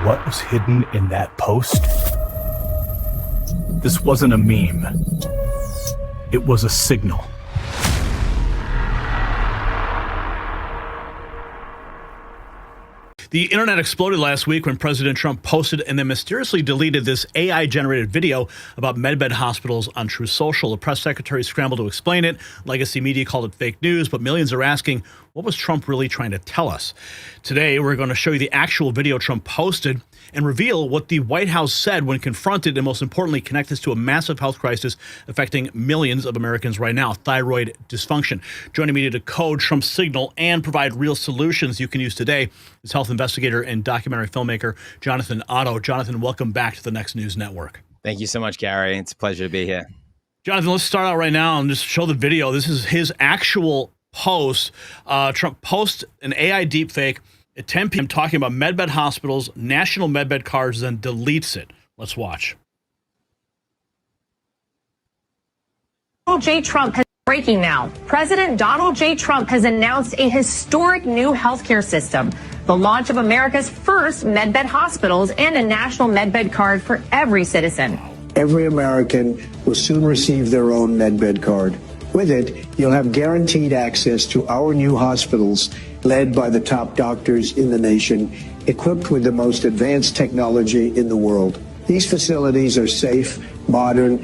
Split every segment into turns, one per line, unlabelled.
what was hidden in that post? This wasn't a meme. It was a signal. The internet exploded last week when President Trump posted and then mysteriously deleted this AI-generated video about medbed hospitals on Truth Social. The press secretary scrambled to explain it. Legacy media called it fake news, but millions are asking, what was Trump really trying to tell us? Today, we're going to show you the actual video Trump posted and reveal what the White House said when confronted, and most importantly, connect this to a massive health crisis affecting millions of Americans right now, thyroid dysfunction. Joining me to decode Trump's signal and provide real solutions you can use today is health investigator and documentary filmmaker Jonathan Otto. Jonathan, welcome back to the Next News Network.
Thank you so much, Gary. It's a pleasure to be here.
Jonathan, let's start out right now and just show the video. This is his actual post. Trump posts an AI deepfake at 10 p.m. talking about medbed hospitals, national medbed cards, then deletes it. Let's watch.
Donald J. Trump has breaking now. President Donald J. Trump has announced a historic new healthcare system, the launch of America's first medbed hospitals and a national medbed card for every citizen.
Every American will soon receive their own medbed card. With it, you'll have guaranteed access to our new hospitals led by the top doctors in the nation, equipped with the most advanced technology in the world. These facilities are safe, modern,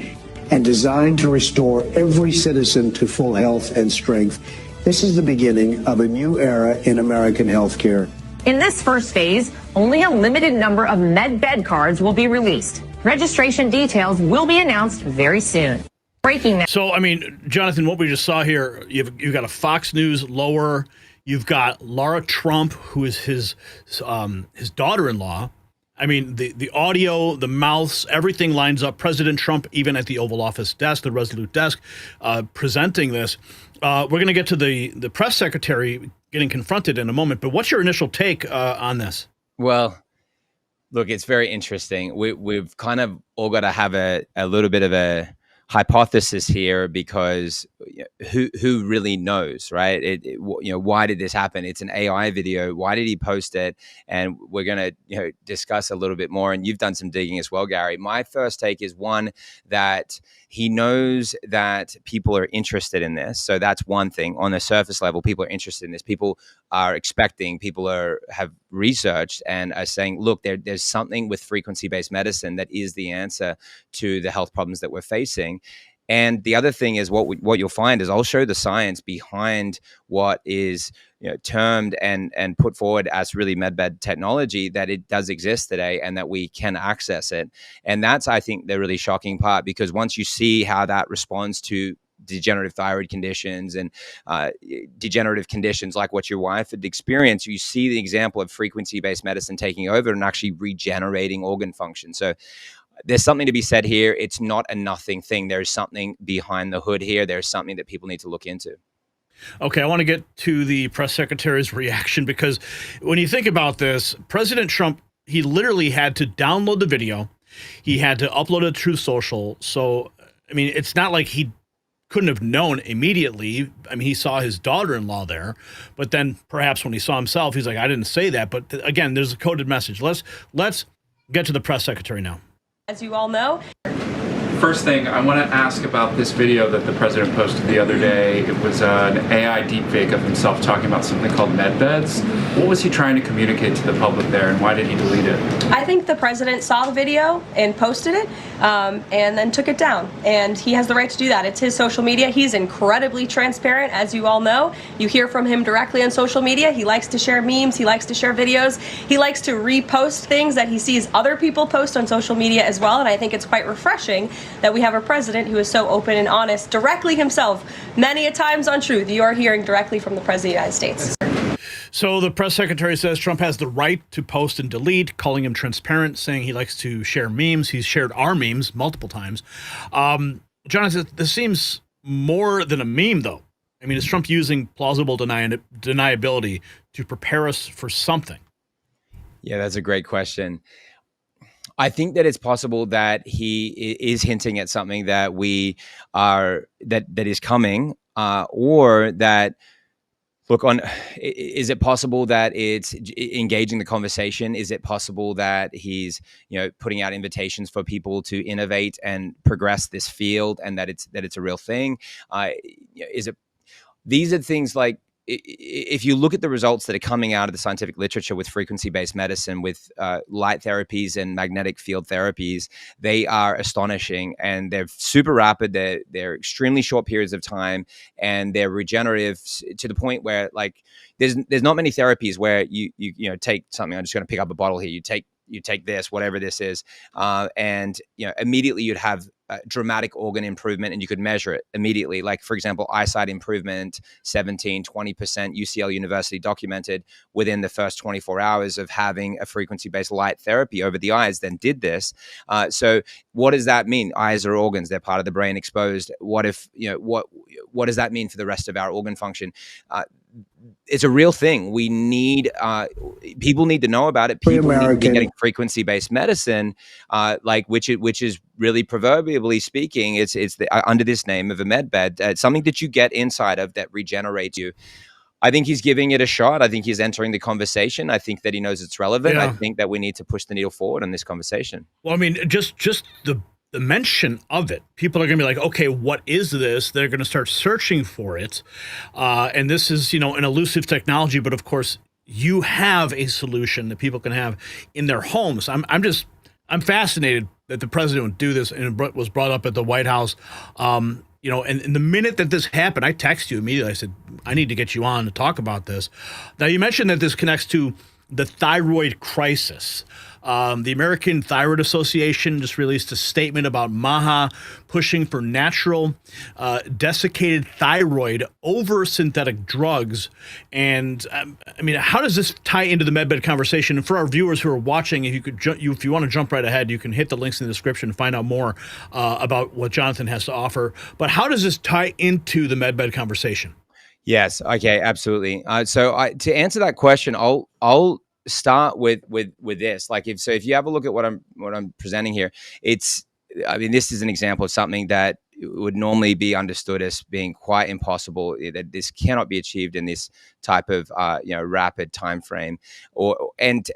and designed to restore every citizen to full health and strength. This is the beginning of a new era in American healthcare.
In this first phase, only a limited number of medbed cards will be released. Registration details will be announced very soon. Breaking now.
So, I mean, Jonathan, what we just saw here, you've got a Fox News lower. You've got Lara Trump, who is his daughter-in-law. I mean, the audio, the mouths, everything lines up. President Trump, even at the Oval Office desk, the Resolute desk, presenting this. We're going to get to the press secretary getting confronted in a moment. But what's your initial take on this?
Well, look, it's very interesting. We've kind of all got to have a little bit of a hypothesis here, because who really knows, right? Why did this happen? It's an AI video. Why did he post it? And we're going to discuss a little bit more. And you've done some digging as well, Gary. My first take is one, that he knows that people are interested in this. So that's one thing. On the surface level, people are interested in this. People are expecting, have researched and are saying, look, there's something with frequency-based medicine that is the answer to the health problems that we're facing. And the other thing is what you'll find is I'll show the science behind what is termed and put forward as really medbed technology, that it does exist today and that we can access it. And that's, I think, the really shocking part, because once you see how that responds to degenerative thyroid conditions and degenerative conditions like what your wife had experienced, you see the example of frequency-based medicine taking over and actually regenerating organ function. So there's something to be said here. It's not a nothing thing. There's something behind the hood here. There's something that people need to look into.
Okay, I want to get to the press secretary's reaction, because when you think about this, President Trump, he literally had to download the video. He had to upload it to Truth Social. So, I mean, it's not like he couldn't have known immediately. I mean, he saw his daughter-in-law there, but then perhaps when he saw himself, he's like, I didn't say that. But again, there's a coded message. Let's get to the press secretary now.
As you all know.
First thing, I want to ask about this video that the president posted the other day. It was an AI deepfake of himself talking about something called medbeds. What was he trying to communicate to the public there, and why did he delete it?
I think the president saw the video and posted it, and then took it down. And he has the right to do that. It's his social media. He's incredibly transparent, as you all know. You hear from him directly on social media. He likes to share memes. He likes to share videos. He likes to repost things that he sees other people post on social media as well. And I think it's quite refreshing that we have a president who is so open and honest directly himself. Many a times on Truth, you are hearing directly from the President of the United States.
So the press secretary says Trump has the right to post and delete, calling him transparent, saying he likes to share memes. He's shared our memes multiple times. Jonathan, this seems more than a meme, though. I mean, is Trump using plausible deniability to prepare us for something?
Yeah, that's a great question. I think that it's possible that he is hinting at something that that is coming, or that Look, is it possible that it's engaging the conversation? Is it possible that he's, putting out invitations for people to innovate and progress this field, and that it's a real thing? Is it? These are things like, if you look at the results that are coming out of the scientific literature with frequency-based medicine, with light therapies and magnetic field therapies, they are astonishing, and they're super rapid. They're extremely short periods of time, and they're regenerative to the point where, like, there's not many therapies where you take something. I'm just going to pick up a bottle here. You take this, whatever this is, and immediately you'd have dramatic organ improvement, and you could measure it immediately. Like, for example, eyesight improvement, 17, 20%. UCL University documented within the first 24 hours of having a frequency-based light therapy over the eyes, then did this. So what does that mean? Eyes are organs. They're part of the brain exposed. What if, what does that mean for the rest of our organ function? It's a real thing. We need, people need to know about it. People need to be getting frequency-based medicine, which is really, proverbially speaking, it's under this name of a med bed, something that you get inside of that regenerates you. I think he's giving it a shot. I think he's entering the conversation. I think that he knows it's relevant. Yeah. I think that we need to push the needle forward on this conversation.
Well, I mean, just the mention of it, people are going to be like, okay, what is this? They're going to start searching for it. And this is, an elusive technology, but of course you have a solution that people can have in their homes. I'm fascinated that the president would do this, and it was brought up at the White House. And the minute that this happened, I texted you immediately. I said, I need to get you on to talk about this. Now, you mentioned that this connects to the thyroid crisis. The American Thyroid Association just released a statement about MAHA pushing for natural desiccated thyroid over synthetic drugs. And how does this tie into the MedBed conversation? And for our viewers who are watching, if you want to jump right ahead, you can hit the links in the description and find out more about what Jonathan has to offer. But how does this tie into the MedBed conversation?
Yes. Okay. Absolutely. So to answer that question, I'll start with this. Like, if you have a look at what I'm presenting here, this is an example of something that would normally be understood as being quite impossible, that this cannot be achieved in this type of rapid time frame, and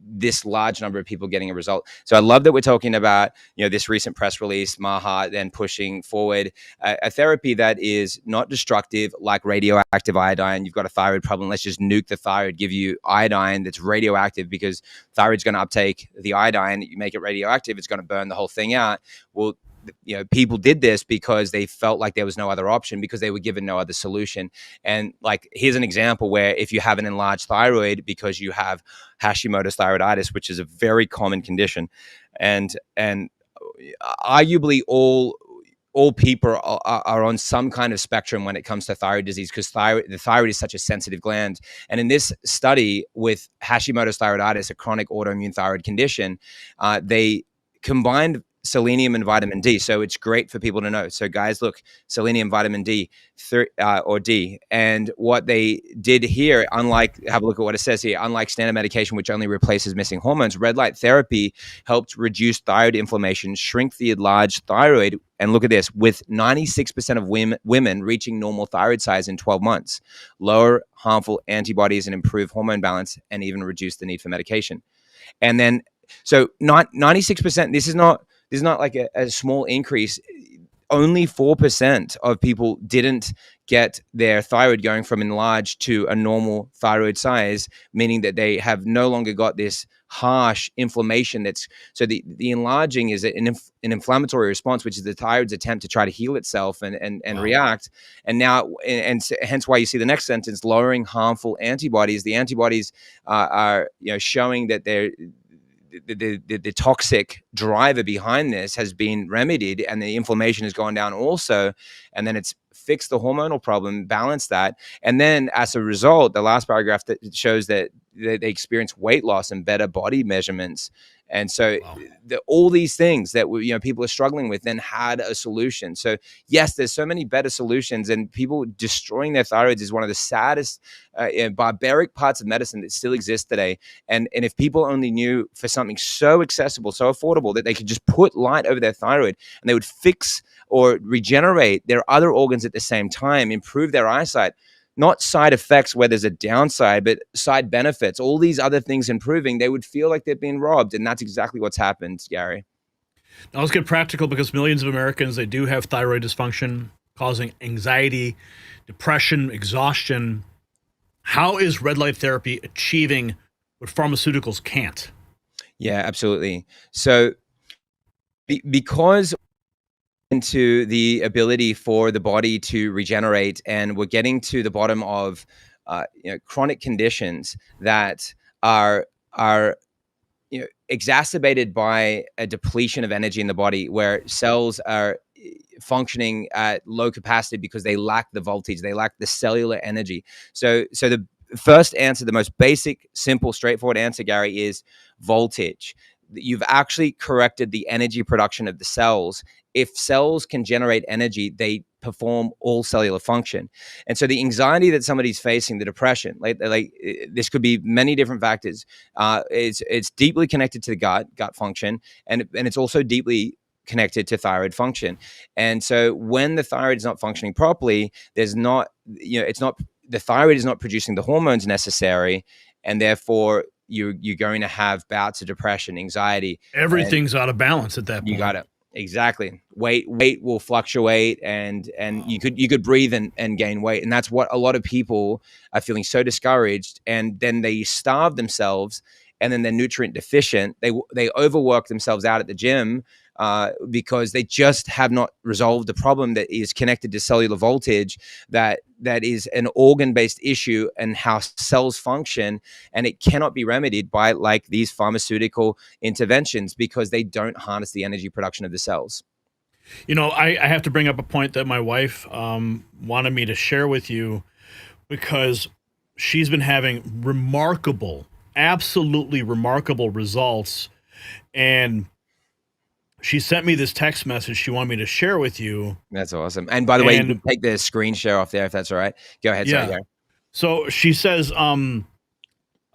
this large number of people getting a result. So I love that we're talking about this recent press release, MAHA then pushing forward a therapy that is not destructive, like radioactive iodine. You've got a thyroid problem, let's just nuke the thyroid, give you iodine that's radioactive, because thyroid's going to uptake the iodine. You make it radioactive, it's going to burn the whole thing out. Well, people did this because they felt like there was no other option, because they were given no other solution. And like, here's an example where if you have an enlarged thyroid because you have Hashimoto's thyroiditis, which is a very common condition, and arguably all people are on some kind of spectrum when it comes to thyroid disease, because the thyroid is such a sensitive gland. And in this study with Hashimoto's thyroiditis, a chronic autoimmune thyroid condition, they combined selenium and vitamin D. So it's great for people to know. So guys, look, selenium, vitamin D, or D. And what they did here, have a look at what it says here, unlike standard medication, which only replaces missing hormones, red light therapy helped reduce thyroid inflammation, shrink the enlarged thyroid. And look at this, with 96% of women reaching normal thyroid size in 12 months, lower harmful antibodies and improve hormone balance, and even reduce the need for medication. And then, so 96%, this is not like a small increase. Only 4% of people didn't get their thyroid going from enlarged to a normal thyroid size, meaning that they have no longer got this harsh inflammation. So the enlarging is an inflammatory response, which is the thyroid's attempt to try to heal itself and react. And now, and hence why you see the next sentence, lowering harmful antibodies. The antibodies are showing that they're the toxic driver behind this has been remedied, and the inflammation has gone down also, and then it's fixed the hormonal problem, balanced that, and then as a result, the last paragraph that shows that they experience weight loss and better body measurements. And so all these things that people are struggling with then had a solution. So yes, there's so many better solutions, and people destroying their thyroids is one of the saddest barbaric parts of medicine that still exists today. And if people only knew for something so accessible, so affordable, that they could just put light over their thyroid and they would fix or regenerate their other organs at the same time, improve their eyesight, not side effects where there's a downside, but side benefits, all these other things improving, they would feel like they've been robbed. And that's exactly what's happened, Gary.
Now let's get practical, because millions of Americans, they do have thyroid dysfunction causing anxiety, depression, exhaustion. How is red light therapy achieving what pharmaceuticals can't?
Yeah, absolutely. So because into the ability for the body to regenerate, and we're getting to the bottom of chronic conditions that are exacerbated by a depletion of energy in the body, where cells are functioning at low capacity because they lack the voltage, they lack the cellular energy. So the first answer, the most basic, simple, straightforward answer, Gary, is voltage. You've actually corrected the energy production of the cells. If cells can generate energy, they perform all cellular function. And so the anxiety that somebody's facing, the depression, like this could be many different factors. It's deeply connected to the gut function, and it's also deeply connected to thyroid function. And so when the thyroid is not functioning properly, the thyroid is not producing the hormones necessary, and therefore you're going to have bouts of depression, anxiety.
Everything's out of balance at that point.
You got it. Exactly. Weight will fluctuate, and you could breathe and gain weight. And that's what a lot of people are feeling so discouraged, and then they starve themselves, and then they're nutrient deficient. They overwork themselves out at the gym because they just have not resolved the problem that is connected to cellular voltage, that is an organ-based issue and how cells function, and it cannot be remedied by like these pharmaceutical interventions because they don't harness the energy production of the cells.
I have to bring up a point that my wife wanted me to share with you, because she's been having absolutely remarkable results, and she sent me this text message she wanted me to share with you.
That's awesome. And by the way, you can take the screen share off there if that's all right. Go ahead.
Yeah.
Sorry,
so she says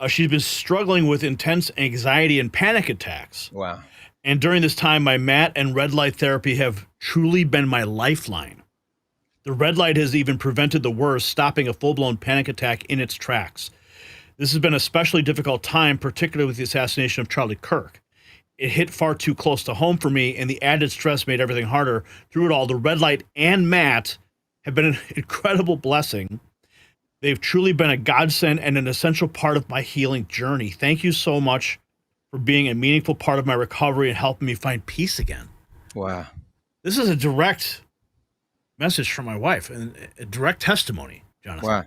she's been struggling with intense anxiety and panic attacks.
Wow.
And during this time, my MAT and red light therapy have truly been my lifeline. The red light has even prevented the worst, stopping a full-blown panic attack in its tracks. This has been an especially difficult time, particularly with the assassination of Charlie Kirk. It hit far too close to home for me, and the added stress made everything harder. Through it all, the red light and MAT have been an incredible blessing. They've truly been a godsend and an essential part of my healing journey. Thank you so much for being a meaningful part of my recovery and helping me find peace again.
Wow.
This is a direct message from my wife, and a direct testimony, Jonathan.
Wow.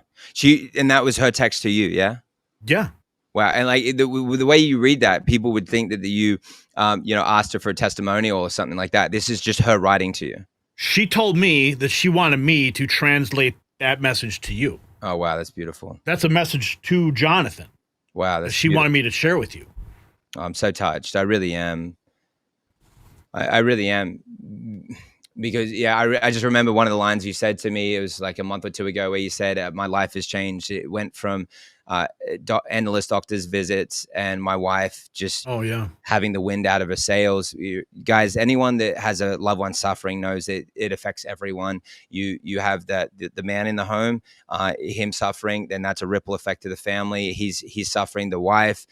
And that was her text to you, yeah?
Yeah.
Wow. And like the way you read that, people would think that you, asked her for a testimonial or something like that. This is just her writing to you.
She told me that she wanted me to translate that message to you.
Oh, wow. That's beautiful.
That's a message to Jonathan.
Wow.
That she wanted me to share with you.
Oh, I'm so touched. I really am. I really am. Because, I just remember one of the lines you said to me, it was like a month or two ago, where you said, my life has changed. It went from endless doctor's visits and my wife just having the wind out of her sails. Guys, anyone that has a loved one suffering knows it affects everyone. You have the man in the home, him suffering, then that's a ripple effect to the family. He's suffering, the wife,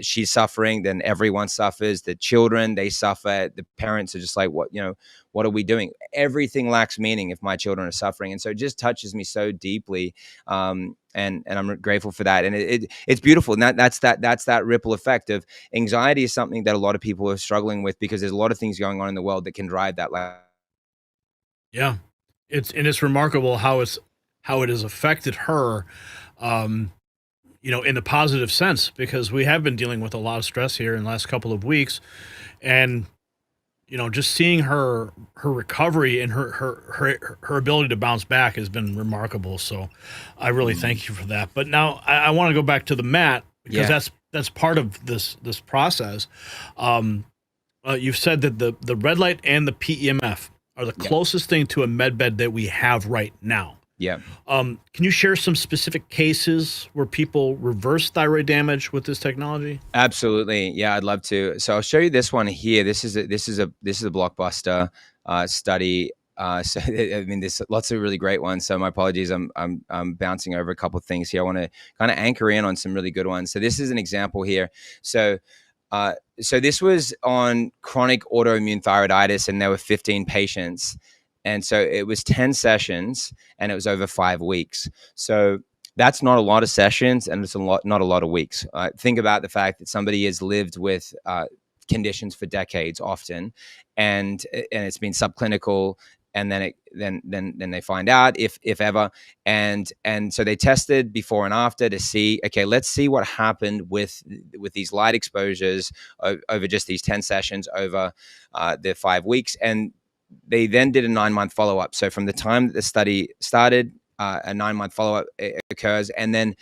she's suffering, then everyone suffers. The children, they suffer. The parents are just like, what are we doing? Everything lacks meaning if my children are suffering. And so it just touches me so deeply. And I'm grateful for that. And it's beautiful. And that's that ripple effect of anxiety is something that a lot of people are struggling with, because there's a lot of things going on in the world that can drive that.
Yeah. It's remarkable how it has affected her, in the positive sense, because we have been dealing with a lot of stress here in the last couple of weeks, and just seeing her recovery and her ability to bounce back has been remarkable. So I really thank you for that. But now I want to go back to the MAT, because that's part of this process. You've said that the red light and the PEMF are the closest thing to a med bed that we have right now.
Yeah.
Can you share some specific cases where people reverse thyroid damage with this technology?
Absolutely. Yeah, I'd love to. So I'll show you this one here. This is a blockbuster study. So I mean, there's lots of really great ones. So my apologies, I'm bouncing over a couple of things here. I want to kind of anchor in on some really good ones. So this is an example here. So this was on chronic autoimmune thyroiditis, and there were 15 patients, and so it was 10 sessions, and it was over 5 weeks. So that's not a lot of sessions, and it's not a lot of weeks. Think about the fact that somebody has lived with conditions for decades, often, and it's been subclinical, and then they find out if ever, and so they tested before and after to see, okay, let's see what happened with these light exposures over just these 10 sessions over the 5 weeks, and they then did a 9-month follow-up. So from the time that the study started, a 9-month follow-up occurs, and then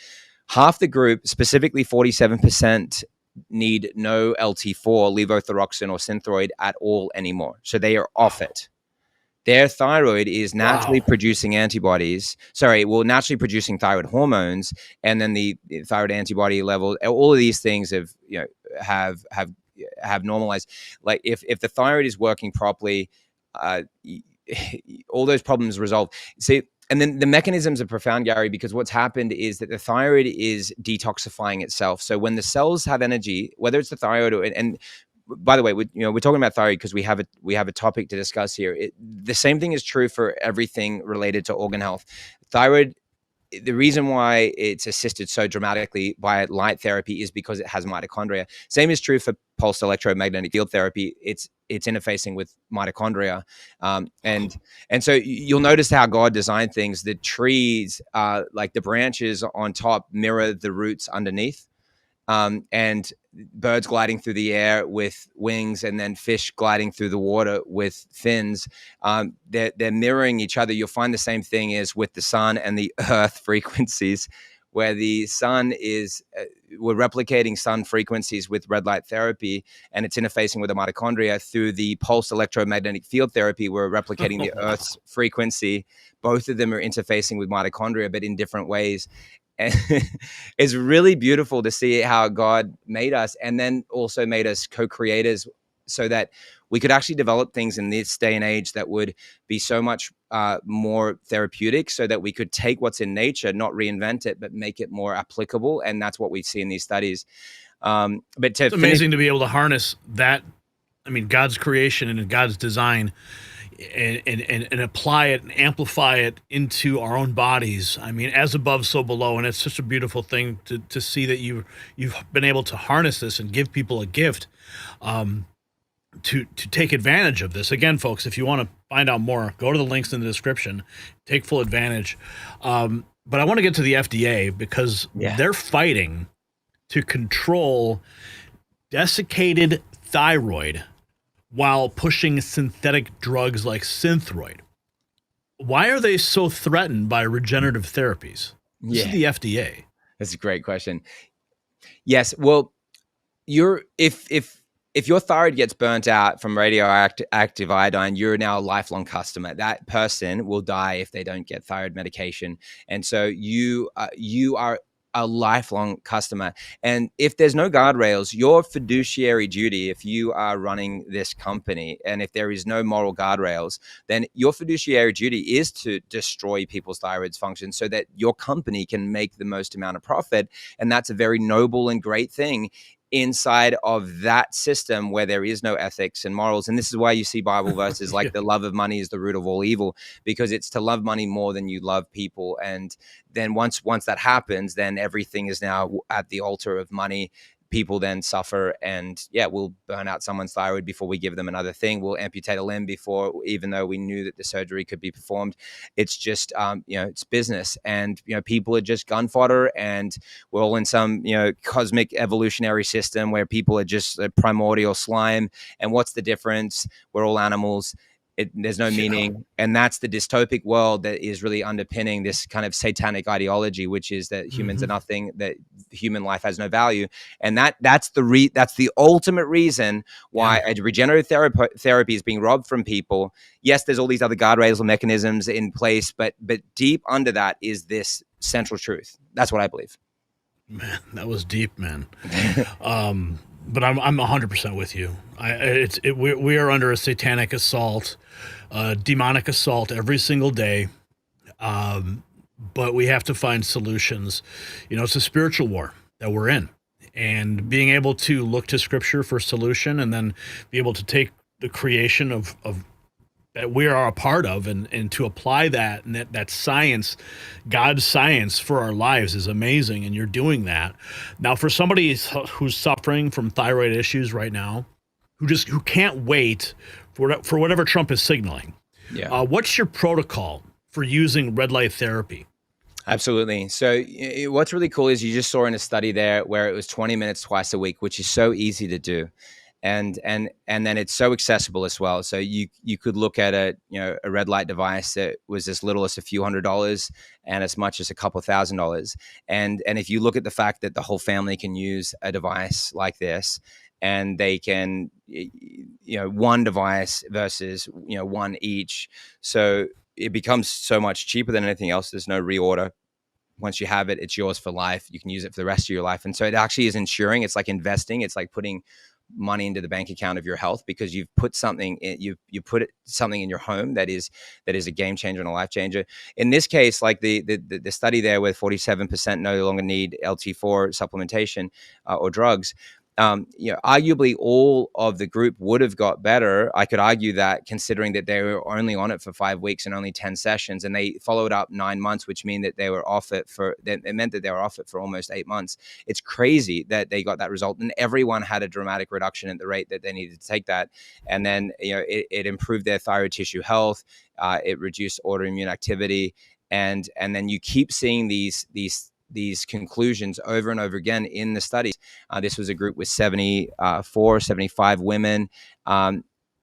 half the group, specifically 47%, need no LT4, levothyroxine or synthroid at all anymore. So they are off it. Their thyroid is naturally producing antibodies. Naturally producing thyroid hormones, and then the thyroid antibody level. All of these things have normalized. Like if the thyroid is working properly, all those problems resolve. See. And then the mechanisms are profound, Gary, because what's happened is that the thyroid is detoxifying itself. So when the cells have energy, whether it's the thyroid and by the way, we're talking about thyroid because we have a topic to discuss here. The same thing is true for everything related to organ health. Thyroid, the reason why it's assisted so dramatically by light therapy is because it has mitochondria. Same is true for pulsed electromagnetic field therapy. It's interfacing with mitochondria, and so you'll notice how God designed things. The trees, like the branches on top, mirror the roots underneath, and birds gliding through the air with wings, and then fish gliding through the water with fins. They're mirroring each other. You'll find the same thing is with the sun and the earth frequencies, where the sun is, we're replicating sun frequencies with red light therapy, and it's interfacing with the mitochondria. Through the pulsed electromagnetic field therapy, we're replicating the earth's frequency. Both of them are interfacing with mitochondria, but in different ways. And it's really beautiful to see how God made us, and then also made us co-creators, so that we could actually develop things in this day and age that would be so much more therapeutic, so that we could take what's in nature, not reinvent it, but make it more applicable. And that's what we see in these studies. But it's
amazing to be able to harness that. I mean, God's creation and God's design, and apply it and amplify it into our own bodies. I mean, as above, so below. And it's such a beautiful thing to see that you've been able to harness this and give people a gift to take advantage of this. Again, folks, if you want to find out more, go to the links in the description, take full advantage. But I want to get to the FDA, because they're fighting to control desiccated thyroid while pushing synthetic drugs like synthroid. Why are they so threatened by regenerative therapies? This is the FDA.
That's a great question. Yes. Well, if your thyroid gets burnt out from radioactive iodine, you're now a lifelong customer. That person will die if they don't get thyroid medication. And so you are a lifelong customer. And if there's no guardrails, your fiduciary duty, if you are running this company, and if there is no moral guardrails, then your fiduciary duty is to destroy people's thyroid function so that your company can make the most amount of profit. And that's a very noble and great thing inside of that system where there is no ethics and morals. And this is why you see Bible verses like the love of money is the root of all evil, because it's to love money more than you love people. And then once that happens, then everything is now at the altar of money. People then suffer, and we'll burn out someone's thyroid before we give them another thing. We'll amputate a limb before, even though we knew that the surgery could be performed. It's just, it's business, and, people are just gun fodder, and we're all in some, cosmic evolutionary system where people are just a primordial slime. And what's the difference? We're all animals. There's no meaning. And that's the dystopic world that is really underpinning this kind of satanic ideology, which is that humans are nothing, that human life has no value. And that's the ultimate reason why a regenerative therapy is being robbed from people. Yes, there's all these other guardrails and mechanisms in place, but deep under that is this central truth. That's what I believe.
Man, that was deep, man. But I'm 100% with you. We are under a satanic assault, demonic assault every single day. But we have to find solutions. It's a spiritual war that we're in, and being able to look to Scripture for solution, and then be able to take the creation of that we are a part of, and to apply that, and that science, God's science for our lives is amazing, and you're doing that. Now, for somebody who's suffering from thyroid issues right now, who can't wait for whatever Trump is signaling, what's your protocol for using red light therapy?
Absolutely. So what's really cool is you just saw in a study there where it was 20 minutes twice a week, which is so easy to do. And then it's so accessible as well. So you could look at a red light device that was as little as a few $100s and as much as a couple $1,000s. And if you look at the fact that the whole family can use a device like this, and they can, one device versus one each, so it becomes so much cheaper than anything else. There's no reorder. Once you have it, it's yours for life. You can use it for the rest of your life. And so it actually is ensuring. It's like investing. It's like putting money into the bank account of your health, because you've put something in, you put something in your home that is a game changer and a life changer. In this case, like the study there where 47% no longer need LT4 supplementation or drugs. Arguably all of the group would have got better. I could argue that, considering that they were only on it for 5 weeks and only 10 sessions, and they followed up 9 months, which mean that they were off it it meant that they were off it for almost 8 months. It's crazy that they got that result, and everyone had a dramatic reduction at the rate that they needed to take that. And then, it improved their thyroid tissue health. It reduced autoimmune activity. And then you keep seeing these conclusions over and over again in the studies. This was a group with 75 women,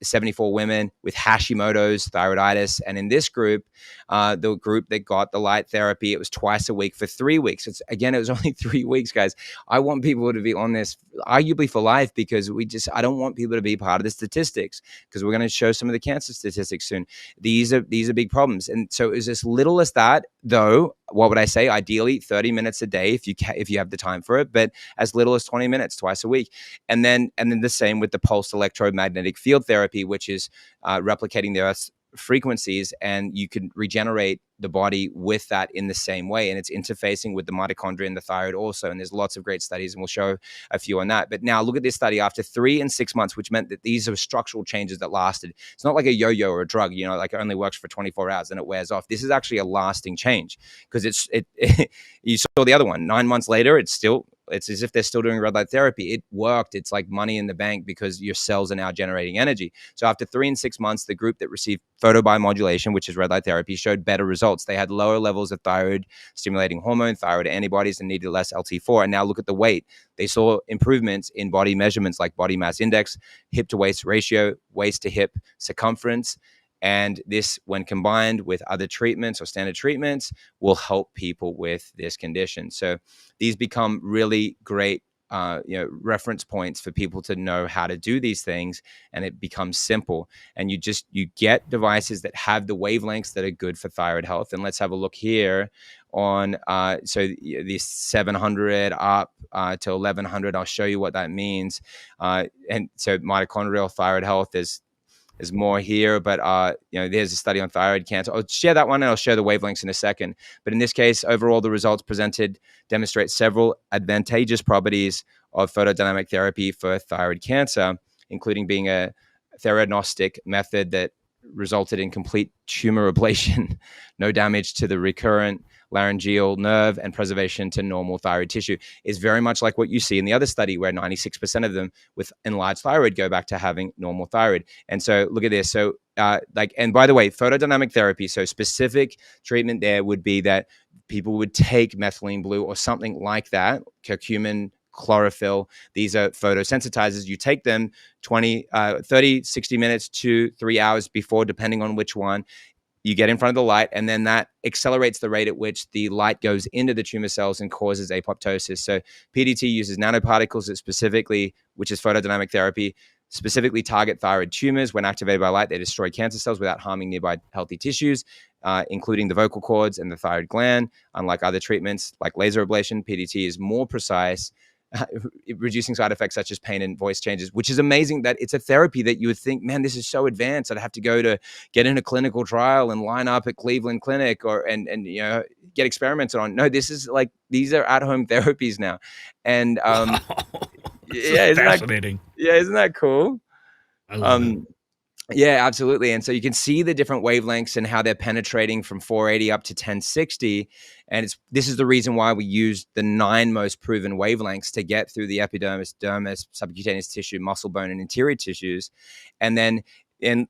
74 women with Hashimoto's, thyroiditis. And in this group, the group that got the light therapy, it was twice a week for 3 weeks. It was only 3 weeks, guys. I want people to be on this arguably for life, because I don't want people to be part of the statistics, because we're going to show some of the cancer statistics soon. These are big problems. And so it was as little as that, though. What would I say? Ideally 30 minutes a day if you have the time for it, but as little as 20 minutes twice a week. And then the same with the pulsed electromagnetic field therapy, which is replicating the Earth's frequencies, and you can regenerate the body with that in the same way. And it's interfacing with the mitochondria and the thyroid also. And there's lots of great studies, and we'll show a few on that. But now look at this study after 3 and 6 months, which meant that these are structural changes that lasted. It's not like a yo-yo or a drug, like it only works for 24 hours and it wears off. This is actually a lasting change, because you saw the other one 9 months later, it's as if they're still doing red light therapy. It worked. It's like money in the bank, because your cells are now generating energy. So after 3 and 6 months, the group that received photobiomodulation, which is red light therapy, showed better results. They had lower levels of thyroid stimulating hormone, thyroid antibodies, and needed less LT4. And now look at the weight. They saw improvements in body measurements like body mass index, hip to waist ratio, waist to hip circumference. And this, when combined with other treatments or standard treatments, will help people with this condition. So these become really great reference points for people to know how to do these things, and it becomes simple. And you get devices that have the wavelengths that are good for thyroid health. And let's have a look here on this 700 up to 1100. I'll show you what that means. And so mitochondrial thyroid health is more here, but there's a study on thyroid cancer. I'll share that one, and I'll share the wavelengths in a second. But in this case, overall, the results presented demonstrate several advantageous properties of photodynamic therapy for thyroid cancer, including being a theranostic method that resulted in complete tumor ablation, no damage to the recurrent laryngeal nerve, and preservation to normal thyroid tissue. Is very much like what you see in the other study, where 96% of them with enlarged thyroid go back to having normal thyroid. And so look at this. So and by the way, photodynamic therapy, so specific treatment there would be that people would take methylene blue or something like that, curcumin, chlorophyll. These are photosensitizers. You take them 30, 60 minutes to 3 hours before, depending on which one. You get in front of the light, and then that accelerates the rate at which the light goes into the tumor cells and causes apoptosis. So PDT uses nanoparticles that which is photodynamic therapy, specifically target thyroid tumors. When activated by light, they destroy cancer cells without harming nearby healthy tissues, including the vocal cords and the thyroid gland. Unlike other treatments like laser ablation, PDT is more precise reducing side effects such as pain and voice changes, which is amazing that it's a therapy that you would think, man, this is so advanced. I'd have to go to get in a clinical trial and line up at Cleveland Clinic and get experimented on. No, this is like, these are at-home therapies now. And
Wow.
yeah,
Fascinating.
isn't that cool?
I love it.
Yeah, absolutely. And so you can see the different wavelengths and how they're penetrating from 480 up to 1060. And this is the reason why we use the 9 most proven wavelengths to get through the epidermis, dermis, subcutaneous tissue, muscle, bone, and interior tissues. And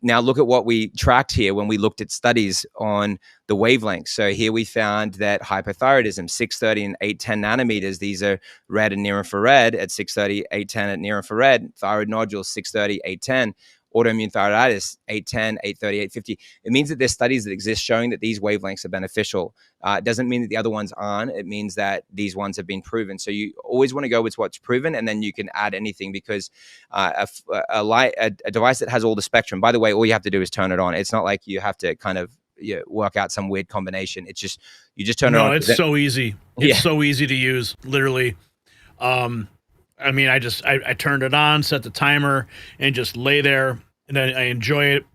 now look at what we tracked here when we looked at studies on the wavelengths. So here we found that hypothyroidism, 630 and 810 nanometers, these are red and near infrared at 630, 810 at near infrared, thyroid nodules, 630, 810. Autoimmune thyroiditis, 810, 830, 850. It means that there's studies that exist showing that these wavelengths are beneficial. It doesn't mean that the other ones aren't. It means that these ones have been proven. So you always want to go with what's proven, and then you can add anything, because a device that has all the spectrum, by the way, all you have to do is turn it on. It's not like you have to kind of work out some weird combination. It's just, you just turn it on.
No, it's so easy. It's
Yeah.
so easy to use, literally. I mean, I turned it on, set the timer, and just lay there, and I enjoy it.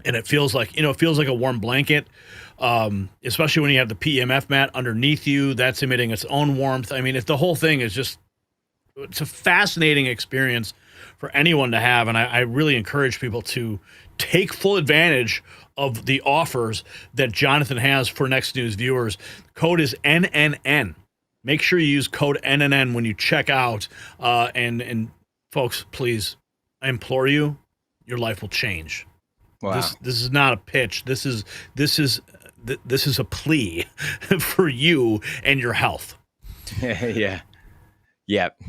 And it feels like, it feels like a warm blanket, especially when you have the PEMF mat underneath you. That's emitting its own warmth. I mean, if the whole thing is just, it's a fascinating experience for anyone to have. And I really encourage people to take full advantage of the offers that Jonathan has for Next News viewers. Code is NNN. Make sure you use code NNN when you check out. And folks, please, I implore you, your life will change.
Wow.
This is not a pitch. This is a plea for you and your health.
Yeah,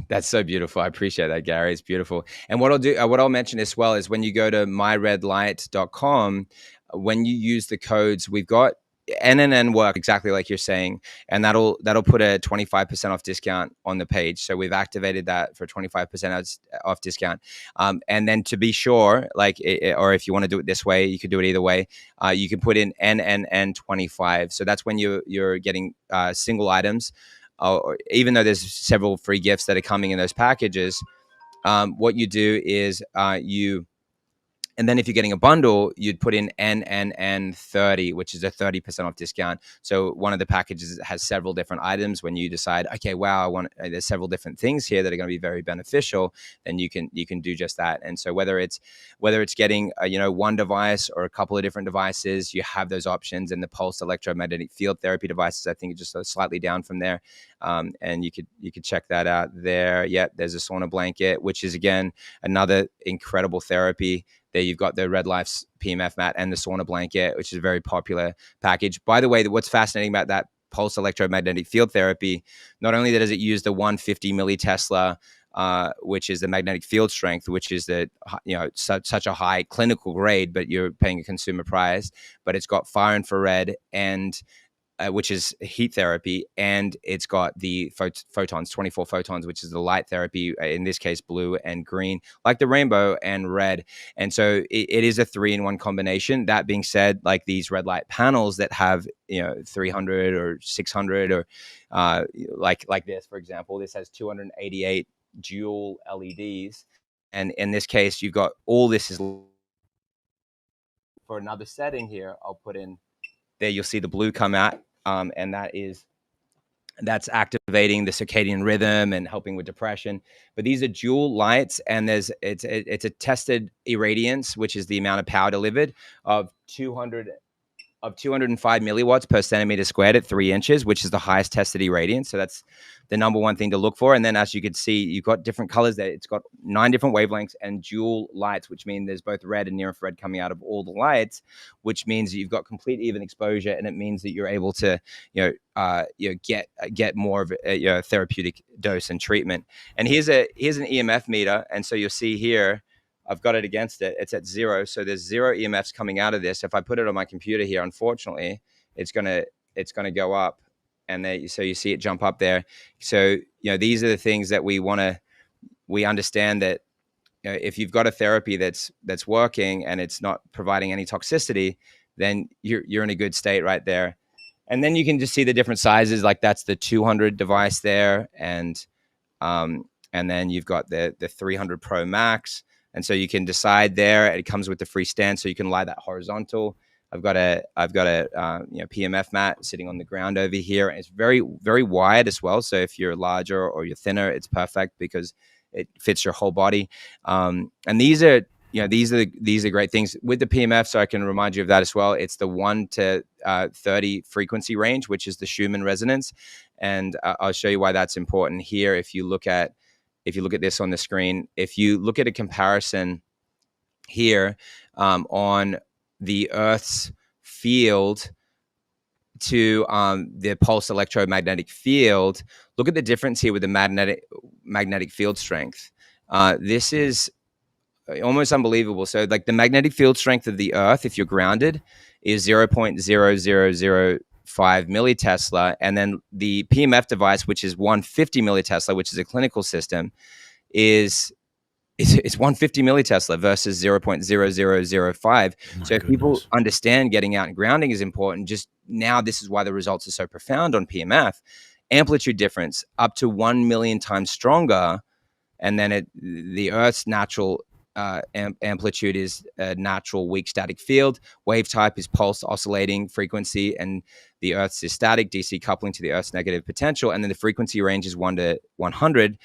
that's so beautiful. I appreciate that, Gary. It's beautiful. And what I'll mention as well is when you go to myredlight.com, when you use the codes, we've got NNN work exactly like you're saying, and that'll put a 25% off discount on the page. So we've activated that for 25% off discount. And then to be sure, or if you want to do it this way, you could do it either way. You can put in NNN25. So that's when you're getting single items. Or even though there's several free gifts that are coming in those packages, what you do is and then if you're getting a bundle, you'd put in NNN30, which is a 30% off discount. So one of the packages has several different items. When you decide, okay, wow, there's several different things here that are going to be very beneficial, then you can do just that. And so whether it's getting one device or a couple of different devices, you have those options. And the pulsed electromagnetic field therapy devices, I think, are just slightly down from there. And you could check that out there. Yeah, there's a sauna blanket, which is again another incredible therapy. There you've got the Red Life's PMF mat and the sauna blanket, which is a very popular package. By the way, what's fascinating about that pulse electromagnetic field therapy, not only does it use the 150 millitesla, which is the magnetic field strength, which is such a high clinical grade, but you're paying a consumer price, but it's got far infrared and which is heat therapy, and it's got the photons, 24 photons, which is the light therapy, in this case, blue and green, like the rainbow, and red. And so it is a 3-in-1 combination. That being said, like these red light panels that have 300 or 600 or like this, for example, this has 288 dual LEDs. And in this case, you've got all this is for another setting here. I'll put in there, you'll see the blue come out. And that's activating the circadian rhythm and helping with depression. But these are dual lights, and it's a tested irradiance, which is the amount of power delivered of 205 milliwatts per centimeter squared at 3 inches, which is the highest tested irradiance. So that's the number one thing to look for. And then, as you can see, you've got different colors there. It's got 9 different wavelengths and dual lights, which mean there's both red and near infrared coming out of all the lights, which means you've got complete even exposure, and it means that you're able to get more of a therapeutic dose and treatment. And here's an EMF meter, and so you'll see here, I've got it against it. It's at 0. So there's 0 EMFs coming out of this. If I put it on my computer here, unfortunately, it's gonna go up, and so you see it jump up there. So these are the things that we understand that if you've got a therapy that's working and it's not providing any toxicity, then you're in a good state right there. And then you can just see the different sizes. Like that's the 200 device there, and And then you've got the 300 Pro Max. And so you can decide there. It comes with the free stand, so you can lie that horizontal. I've got a PMF mat sitting on the ground over here. And it's very, very wide as well. So if you're larger or you're thinner, it's perfect because it fits your whole body. And these are great things with the PMF. So I can remind you of that as well. It's the 1 to 30 frequency range, which is the Schumann resonance. And I'll show you why that's important here. If you look at this on the screen, if you look at a comparison here on the Earth's field to the pulse electromagnetic field, look at the difference here with the magnetic field strength. This is almost unbelievable. So like the magnetic field strength of the Earth, if you're grounded, is 0.0005 millitesla. And then the PMF device, which is 150 millitesla, which is a clinical system, is 150 millitesla versus 0.0005. So if people understand getting out and grounding is important, just now this is why the results are so profound on PMF. Amplitude difference up to 1 million times stronger. And then the Earth's natural amplitude is a natural weak static field. Wave type is pulse oscillating frequency, and the Earth's is static, DC coupling to the Earth's negative potential. And then the frequency range is 1 to 100,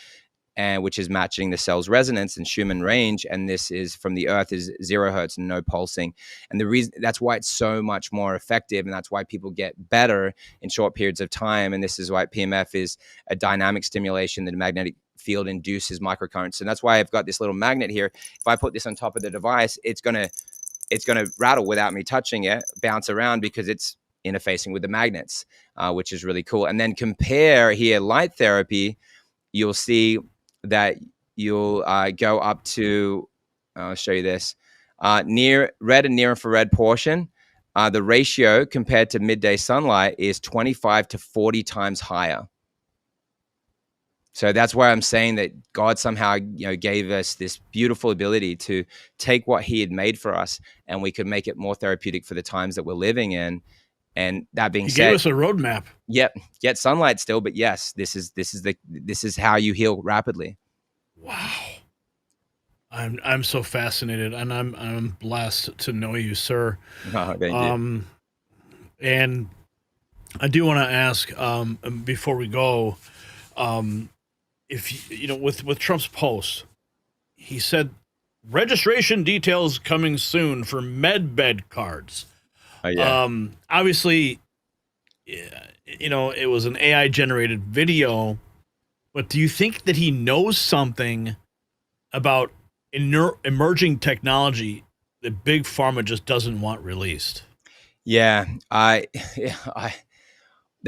and which is matching the cell's resonance and Schumann range. And this is from the Earth is 0 hertz and no pulsing. And the reason that's why it's so much more effective, and that's why people get better in short periods of time. And this is why PMF is a dynamic stimulation. The magnetic field induces microcurrents, and that's why I've got this little magnet here. If I put this on top of the device, it's gonna rattle without me touching it, bounce around because it's interfacing with the magnets, which is really cool. And then compare here light therapy, you'll see that you'll go up to, I'll show you this, near red and near infrared portion. The ratio compared to midday sunlight is 25 to 40 times higher. So that's why I'm saying that God somehow, gave us this beautiful ability to take what He had made for us, and we could make it more therapeutic for the times that we're living in. And that being said,
He gave us a roadmap.
Yep, get sunlight still, but yes, this is how you heal rapidly.
Wow, I'm so fascinated, and I'm blessed to know you, sir.
Oh, thank you.
And I do want to ask before we go. If with Trump's post, he said registration details coming soon for MedBed cards.
Oh, yeah.
Obviously, it was an AI generated video, but do you think that he knows something about emerging technology that Big Pharma just doesn't want released?
Yeah, that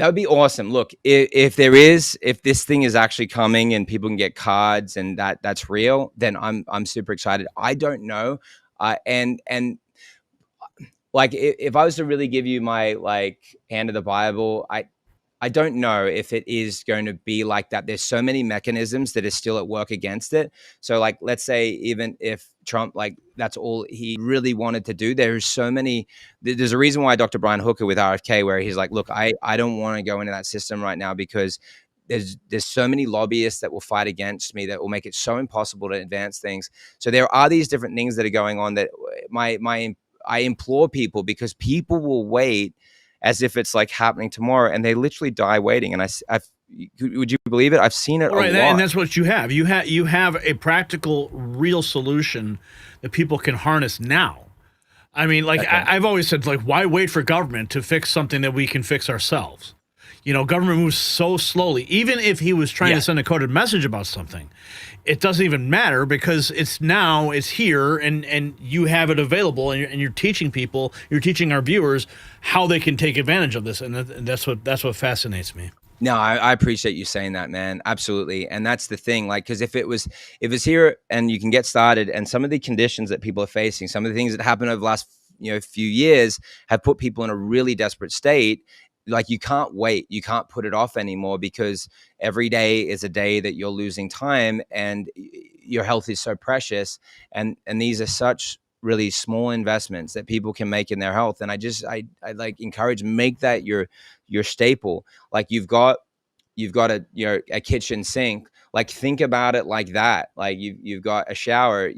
would be awesome. Look, if this thing is actually coming and people can get cards and that's real, then I'm super excited. I don't know, and like if I was to really give you my hand of the Bible, I don't know if it is going to be like that. There's so many mechanisms that are still at work against it. So let's say even if Trump, that's all he really wanted to do, there's so many, there's a reason why Dr. Brian Hooker with RFK, where he's like, look, I don't want to go into that system right now because there's so many lobbyists that will fight against me that will make it so impossible to advance things. So there are these different things that are going on that I implore people, because people will wait as if it's happening tomorrow, and they literally die waiting. And would you believe it? I've seen it a lot.
And that's what you have. You have a practical, real solution that people can harness now. I mean, I've always said, why wait for government to fix something that we can fix ourselves? Government moves so slowly. Even if he was trying to send a coded message about something, it doesn't even matter because it's here, and you have it available, and you're teaching people, you're teaching our viewers how they can take advantage of this, and that's what fascinates me.
No, I appreciate you saying that, man. Absolutely. And that's the thing, because if it's here and you can get started, and some of the conditions that people are facing, some of the things that happened over the last few years have put people in a really desperate state. You can't wait. You can't put it off anymore, because every day is a day that you're losing time, and your health is so precious. And these are such really small investments that people can make in their health. And I encourage, make that your staple. You've got you've got a kitchen sink. Like, think about it like that. Like, you've got a shower.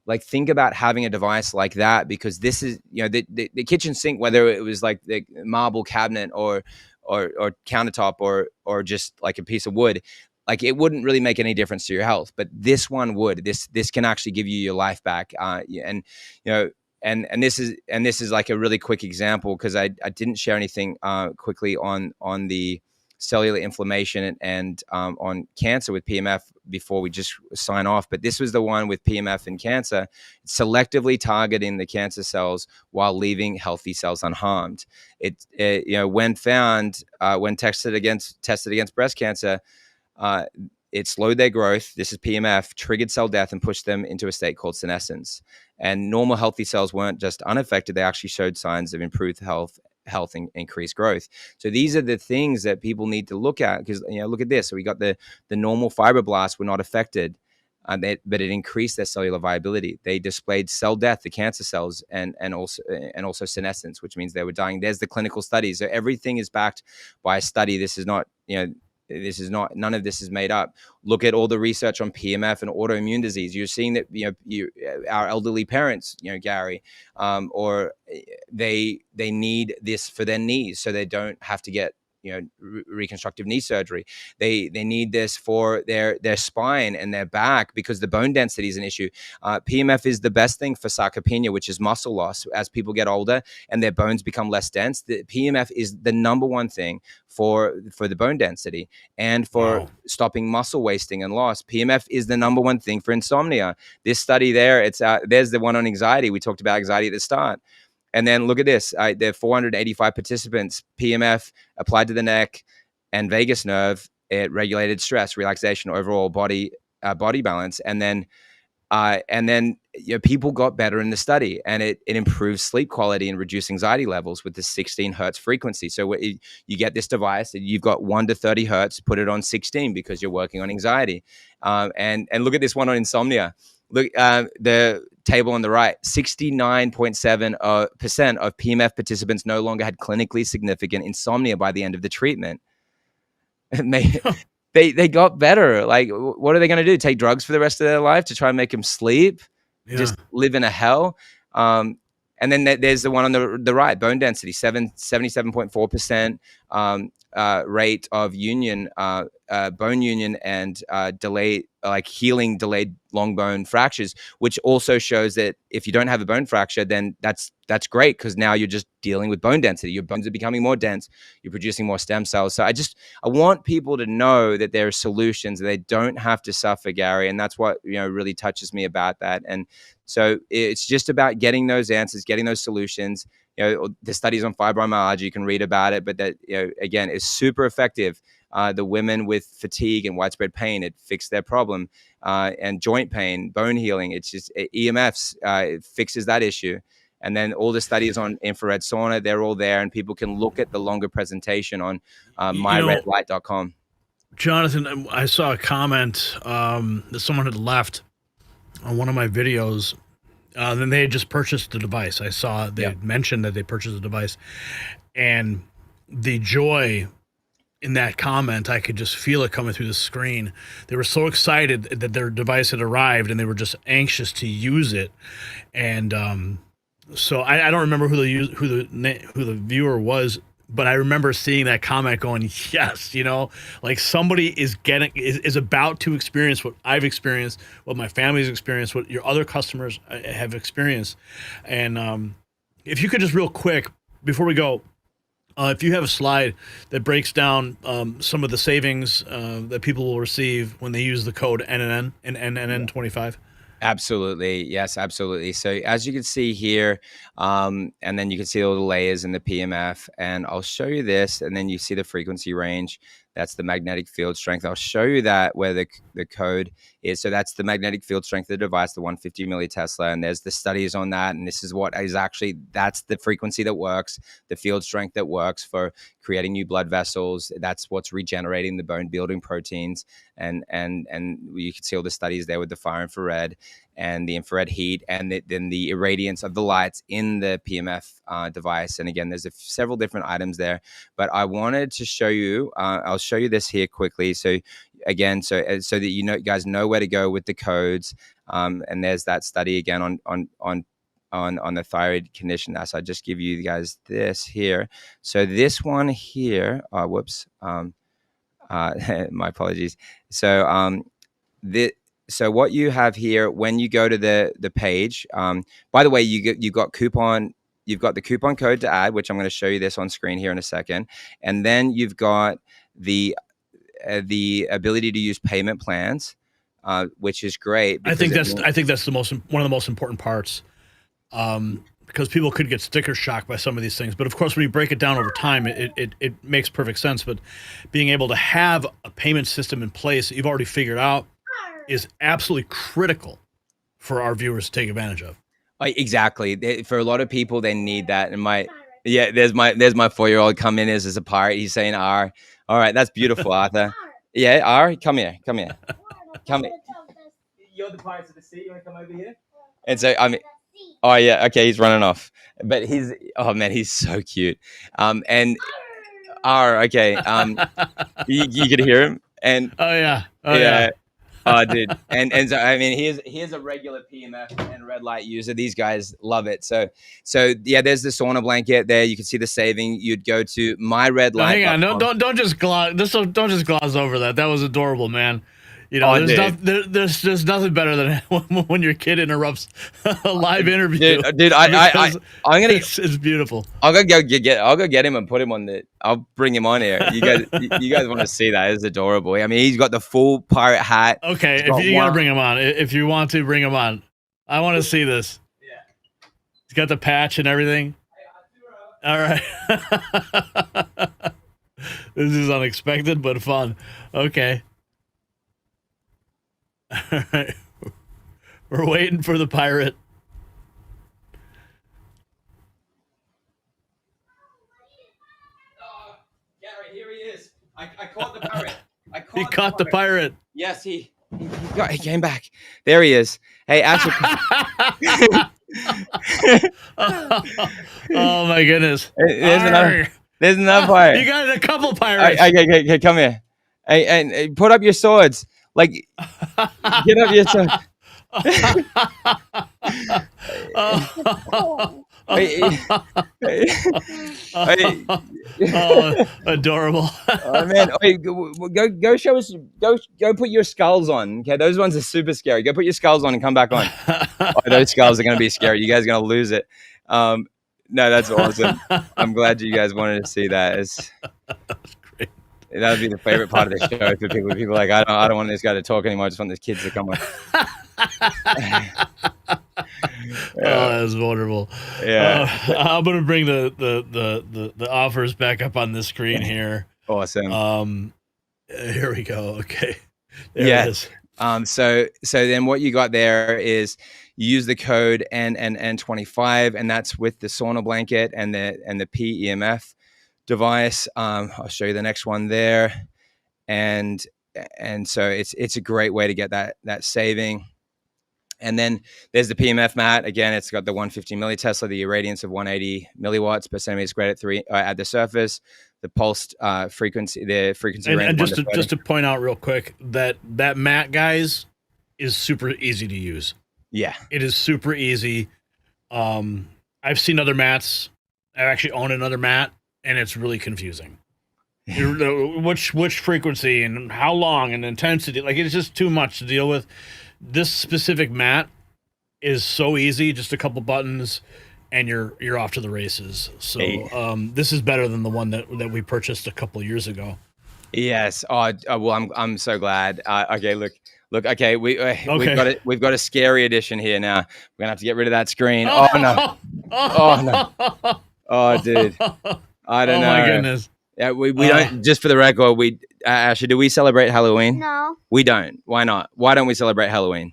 Like, think about having a device like that, because this is, the kitchen sink, whether it was like the marble cabinet or countertop or just like a piece of wood, like, it wouldn't really make any difference to your health. But this one would. This can actually give you your life back. And this is like a really quick example, because I didn't share anything quickly on the cellular inflammation and on cancer with PMF before we just sign off. But this was the one with PMF and cancer, selectively targeting the cancer cells while leaving healthy cells unharmed. When found, when tested against breast cancer, it slowed their growth. This is PMF, triggered cell death, and pushed them into a state called senescence. And normal healthy cells weren't just unaffected; they actually showed signs of improved health and increased growth. So these are the things that people need to look at, because look at this. So we got the normal fibroblasts were not affected, but it increased their cellular viability. They displayed cell death, the cancer cells, and also senescence, which means they were dying. There's the clinical studies. So everything is backed by a study. This is not none of this is made up. Look at all the research on PMF and autoimmune disease. You're seeing that our elderly parents, Gary, or they need this for their knees, so they don't have to get reconstructive knee surgery. They need this for their spine and their back, because the bone density is an issue. PMF is the best thing for sarcopenia, which is muscle loss. As people get older and their bones become less dense, the PMF is the number one thing for the bone density and for stopping muscle wasting and loss. PMF is the number one thing for insomnia. This study there's the one on anxiety. We talked about anxiety at the start. And then look at this. There are 485 participants. PMF applied to the neck and vagus nerve. It regulated stress, relaxation, overall body balance. And then people got better in the study, and it improves sleep quality and reduced anxiety levels with the 16 hertz frequency. So you get this device, and you've got 1 to 30 hertz, put it on 16 because you're working on anxiety. And look at this one on insomnia. Look, the table on the right, 69.7% of PMF participants no longer had clinically significant insomnia by the end of the treatment. And they got better. Like, what are they going to do? Take drugs for the rest of their life to try and make them sleep? Yeah. Just live in a hell? And then there's the one on the right, bone density, 77.4% rate of union, bone union, and delayed long bone fractures, which also shows that if you don't have a bone fracture, then that's great, because now you're just dealing with bone density. Your bones are becoming more dense. You're producing more stem cells. So I want people to know that there are solutions. They don't have to suffer, Gary, and that's what really touches me about that. And so it's just about getting those answers, getting those solutions. The studies on fibromyalgia, you can read about it, but that again is super effective. The women with fatigue and widespread pain, it fixed their problem, and joint pain, bone healing. It's just EMFs, it fixes that issue. And then all the studies on infrared sauna, they're all there, and people can look at the longer presentation on myredlight.com.
Jonathan, I saw a comment that someone had left on one of my videos. Then they had just purchased the device. I saw they had mentioned that they purchased the device, and the joy in that comment, I could just feel it coming through the screen. They were so excited that their device had arrived, and they were just anxious to use it. And so I don't remember who the viewer was, but I remember seeing that comment going, yes, like somebody is about to experience what I've experienced, what my family's experienced, what your other customers have experienced. And if you could just real quick, before we go, if you have a slide that breaks down some of the savings that people will receive when they use the code NNN and NNN25.
Absolutely. Yes, absolutely. So as you can see here, and then you can see all the layers in the PMF, and I'll show you this, and then you see the frequency range. That's the magnetic field strength. I'll show you that where the code is. So that's the magnetic field strength of the device, the 150 millitesla. And there's the studies on that. And this is what is actually, that's the frequency that works, the field strength that works for creating new blood vessels. That's what's regenerating the bone building proteins. And you can see all the studies there with the far infrared and the infrared heat, and then the irradiance of the lights in the PMF device. And again, there's several different items there, but I wanted to show you, I'll show you this here quickly. So again, so that you guys know where to go with the codes. And there's that study again on the thyroid condition. So I just give you guys this here. So this one here, whoops, my apologies. So so what you have here when you go to the page, by the way, you've got the coupon code to add, which I'm going to show you this on screen here in a second, and then you've got the ability to use payment plans, which is great.
I think that's one of the most important parts, because people could get sticker shock by some of these things. But of course, when you break it down over time, it makes perfect sense. But being able to have a payment system in place that you've already figured out is absolutely critical for our viewers to take advantage of.
Exactly. For a lot of people, they need that. And there's my 4-year-old come in as a pirate. He's saying R. All right, that's beautiful, Arthur. Yeah, R, come here. Come here. You're the pirates of the sea. You want to come over here? And so oh yeah, okay, he's running off. But he's so cute. And R, okay, you could hear him. And
oh yeah.
Oh, dude. And so, I mean, here's a regular PMF and red light user. These guys love it. So yeah, there's the sauna blanket there. You can see the saving. You'd go to my red light.
Hang on. Don't just gloss over that. That was adorable, man. You know, there's nothing better than when your kid interrupts a live interview.
Dude, I'm gonna.
It's beautiful.
I'll go get him and put him on I'll bring him on here. You guys want to see that? It's adorable. I mean, he's got the full pirate hat.
Okay, if you gotta bring him on, if you want to bring him on, I want to see this. Yeah, he's got the patch and everything. All right. This is unexpected but fun. Okay. All right. We're waiting for the pirate.
Gary, here he is. I caught the pirate.
He caught the pirate.
Yes, he came back. There he is. Hey, actually.
Oh my goodness.
There's another pirate.
You got a couple pirates.
Okay, come here. Hey, and put up your swords. Like, get up your swords.
Adorable.
Oh man, go show us. Go put your skulls on. Okay, those ones are super scary. Go put your skulls on and come back on. Those skulls are gonna be scary. You guys are gonna lose it. No, that's awesome. I'm glad you guys wanted to see that. That's great. That would be the favorite part of the show for people. People are like, I don't want this guy to talk anymore. I just want the kids to come on.
Oh, that's wonderful.
Yeah,
I'm gonna bring the offers back up on the screen here.
Awesome.
Here we go. Okay. There it is.
So then what you got there is you use the code N25, and that's with the sauna blanket and the PEMF device. I'll show you the next one there, and so it's a great way to get that saving. And then there's the PMF mat. Again, it's got the 150 millitesla, the irradiance of 180 milliwatts per centimeter squared at the surface, the pulsed frequency,
and just to point out real quick that mat, guys, is super easy to use.
Yeah, it
is super easy. I've seen other mats. I actually own another mat, and it's really confusing. Which frequency and how long and intensity, like it's just too much to deal with. This specific mat is so easy, just a couple buttons and you're off to the races. So this is better than the one that we purchased a couple years ago.
Yes. Well, I'm so glad. Okay, look. Okay, we've got a scary edition here now. We're gonna have to get rid of that screen. Oh no. Oh no. Oh dude. I don't know.
Oh my goodness.
Yeah, we don't. Just for the record, Ashley, do we celebrate Halloween?
No.
We don't. Why not? Why don't we celebrate Halloween?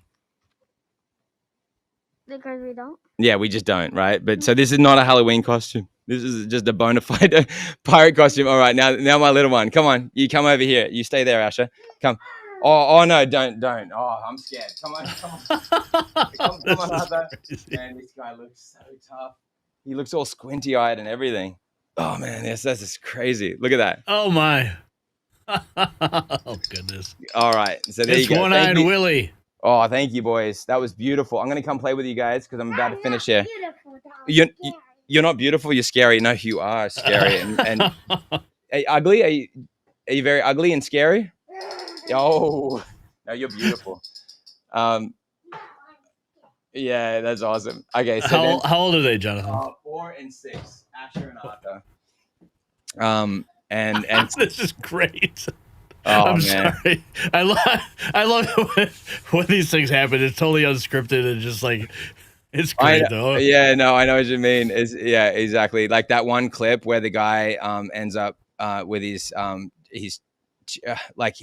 Because we don't.
Yeah, we just don't, right? But so this is not a Halloween costume. This is just a bona fide pirate costume. All right, now my little one, come on, you come over here. You stay there, Asha. Come. Oh no, don't. Oh, I'm scared. Come on. Come on, Arthur. Man, this guy looks so tough. He looks all squinty-eyed and everything. Oh man, that's just crazy. Look at that.
Oh my. Oh, goodness.
All right. So there
It's
you go.
one-eyed Willie.
Oh, thank you, boys. That was beautiful. I'm going to come play with you guys because I'm about to finish here. You're not beautiful. You're scary. No, you are scary. And ugly. Are you very ugly and scary? Oh, no, you're beautiful. Yeah, that's awesome. Okay, so
how old are they, Jonathan?
4 and 6, Asher and Arthur. And
This is great.
oh,
I'm
man.
sorry. I love it when these things happen. It's totally unscripted and just like it's great though.
Yeah, no, I know what you mean. Yeah, exactly. Like that one clip where the guy ends up with his like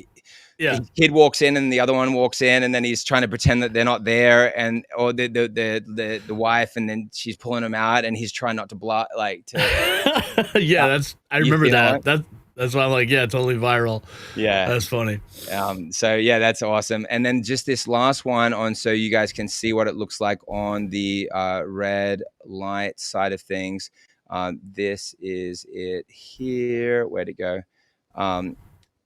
Yeah.
his kid walks in and the other one walks in and then he's trying to pretend that they're not there and or the wife and then she's pulling him out and he's trying not to
Yeah, I remember that.
That?
That's why I'm like, yeah, totally viral.
Yeah,
that's funny.
So yeah, that's awesome. And then just this last one on so you guys can see what it looks like on the red light side of things. This is it here. Where'd it go?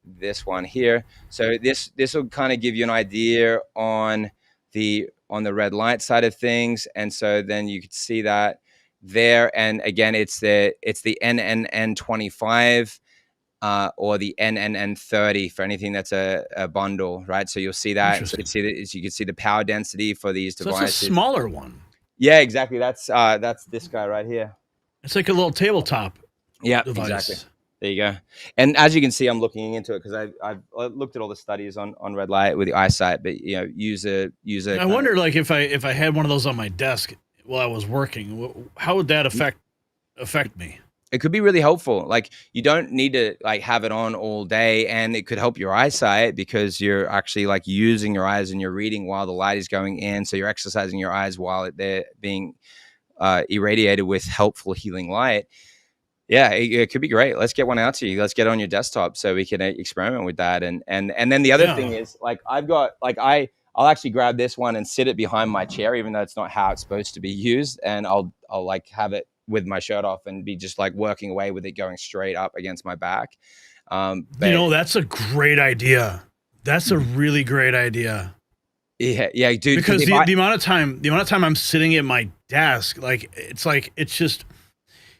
This one here. So this will kind of give you an idea on the red light side of things. And so then you could see that there. And again, it's the NNN25 or the NNN30 for anything that's a bundle, right? So you'll see that. So you can see the power density for these devices.
It's a smaller one.
Yeah, exactly. That's this guy right here.
It's like a little tabletop.
Yeah,
device.
Exactly. There you go. And as you can see, I'm looking into it because I've looked at all the studies on red light with the eyesight, but user. I
wonder, like, if I had one of those on my desk while I was working, how would that affect me?
It could be really helpful. Like you don't need to like have it on all day, and it could help your eyesight because you're actually like using your eyes and you're reading while the light is going in. So you're exercising your eyes while they're being irradiated with helpful healing light. Yeah, it could be great. Let's get one out to you. Let's get it on your desktop so we can experiment with that. And then the other thing is like I'll actually grab this one and sit it behind my chair, even though it's not how it's supposed to be used. And I'll like have it with my shirt off and be just like working away with it going straight up against my back. But,
that's a great idea. That's a really great idea.
Yeah, dude.
Because the amount of time I'm sitting at my desk, it's just.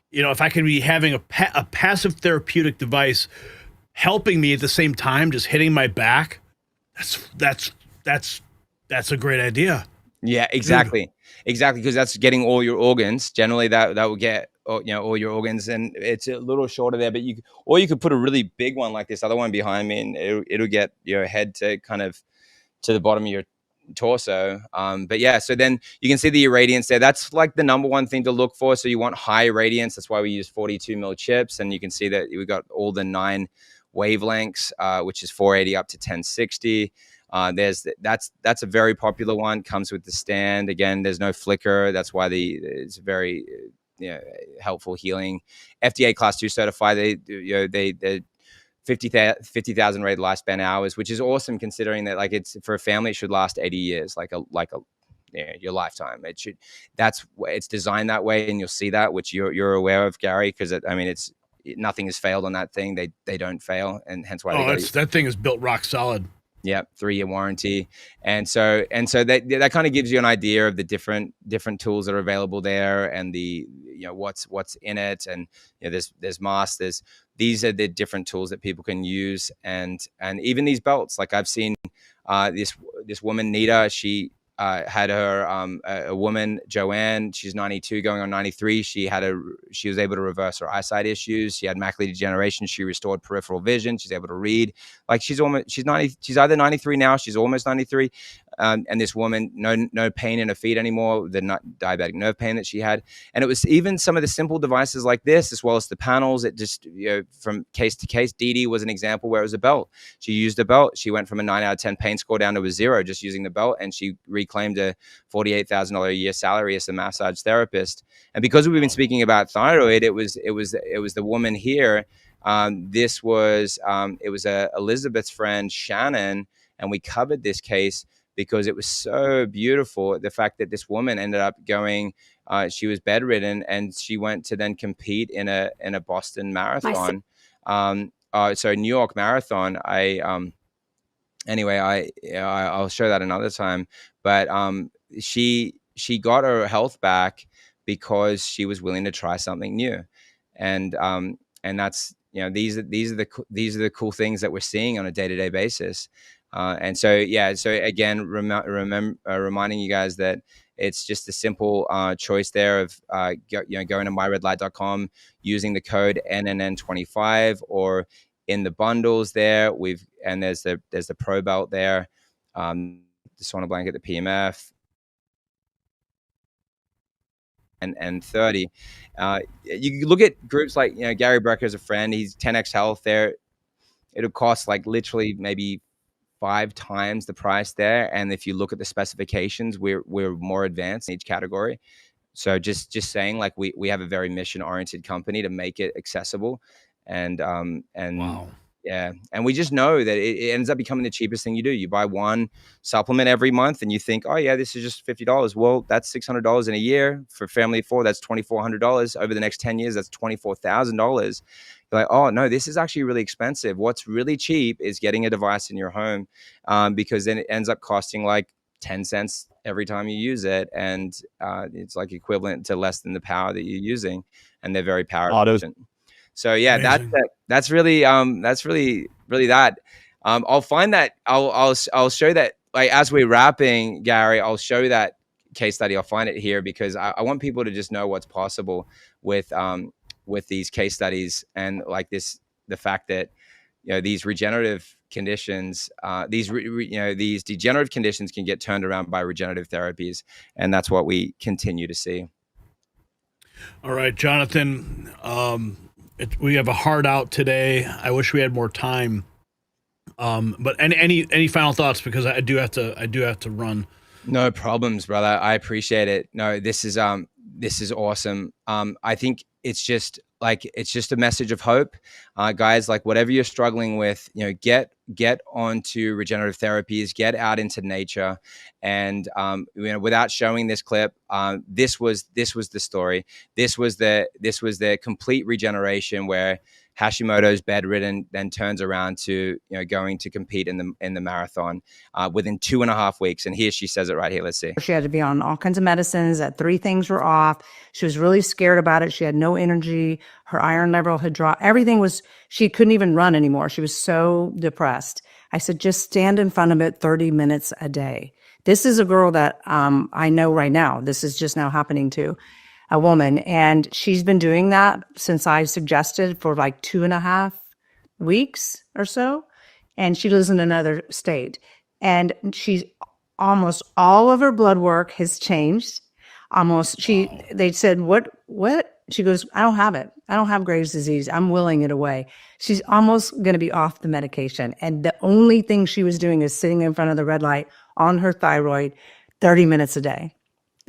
If I can be having a passive therapeutic device helping me at the same time, just hitting my back, that's a great idea.
Yeah, exactly. Exactly. Because that's getting all your organs. Generally that will get, all your organs, and it's a little shorter there, but you could put a really big one like this other one behind me and it'll get your head to kind of to the bottom of your torso. But yeah, so then you can see the irradiance there. That's like the number one thing to look for. So you want high irradiance. That's why we use 42 mil chips. And you can see that we got all the 9 wavelengths, which is 480 up to 1060. That's a very popular one. Comes with the stand. Again, there's no flicker. That's why it's very helpful healing. FDA class 2 certified. They 50,000 rated lifespan hours, which is awesome considering that like it's for a family, it should last 80 years, your lifetime. It's designed that way, and you'll see that, which you're aware of, Gary, because nothing has failed on that thing. They don't fail, and hence why
that thing is built rock solid.
Yeah, 3-year warranty, and so that kind of gives you an idea of the different tools that are available there, and the what's in it, and there's masks. These are the different tools that people can use, and even these belts. Like I've seen this woman Nita, she had her a woman Joanne, she's 92 going on 93. She was able to reverse her eyesight issues. She had macular degeneration. She restored peripheral vision. She's able to read. Like she's 90. She's either 93 now. She's almost 93. And this woman, no pain in her feet anymore, the diabetic nerve pain that she had. And it was even some of the simple devices like this, as well as the panels. It just, from case to case. Dee Dee was an example where it was a belt. She used a belt. She went from a 9 out of 10 pain score down to a 0 just using the belt. And she reclaimed a $48,000 a year salary as a massage therapist. And because we've been speaking about thyroid, it was the woman here. It was Elizabeth's friend, Shannon. And we covered this case because it was so beautiful. The fact that this woman ended up going, she was bedridden, and she went to then compete in a Boston marathon. so New York Marathon, I'll show that another time. But she got her health back because she was willing to try something new, and that's, these are the cool things that we're seeing on a day-to-day basis. And so again, reminding you guys that it's just a simple choice there of going to myredlight.com, using the code NNN25, or in the bundles there there's the Pro Belt there, the sauna blanket, the PMF, and 30. You look at groups like, Gary Brecker's a friend. He's 10x Health there. It'll cost like literally maybe 5 times the price there. And if you look at the specifications, we're more advanced in each category. So just saying, like, we have a very mission oriented company to make it accessible. And
Wow.
yeah. And we just know that it ends up becoming the cheapest thing you do. You buy one supplement every month and you think, oh yeah, this is just $50. Well, that's $600 in a year. For family of 4, that's $2,400. Over the next 10 years, that's $24,000. You're like, oh no, this is actually really expensive. What's really cheap is getting a device in your home, because then it ends up costing like 10 cents every time you use it. And it's like equivalent to less than the power that you're using. And they're very power efficient. So yeah,
Amazing.
that's really that. I'll find that I'll show that, like, as we're wrapping, Gary, I'll show that case study. I'll find it here because I want people to just know what's possible with these case studies, and like the fact that, these regenerative conditions, these degenerative conditions can get turned around by regenerative therapies, and that's what we continue to see.
All right, Jonathan. We have a hard out today. I wish we had more time. But any final thoughts, because I do have to run.
No problems, brother. I appreciate it. No, this is awesome. I think it's just a message of hope, guys. Like, whatever you're struggling with, get onto regenerative therapies, get out into nature. And without showing this clip, this was the story. This was the complete regeneration, where Hashimoto's bedridden, then turns around to going to compete in the marathon within 2.5 weeks. And here she says it right here. Let's see.
She had to be on all kinds of medicines. That 3 things were off. She was really scared about it. She had no energy. Her iron level had dropped. Everything was, she couldn't even run anymore. She was so depressed. I said, just stand in front of it 30 minutes a day. This is a girl that I know right now. This is just now happening to a woman. And she's been doing that since I suggested, for like 2.5 weeks or so. And she lives in another state. And she's almost all of her blood work has changed. They said, what? She goes, I don't have it. I don't have Graves' disease. I'm willing it away. She's almost going to be off the medication. And the only thing she was doing is sitting in front of the red light on her thyroid 30 minutes a day.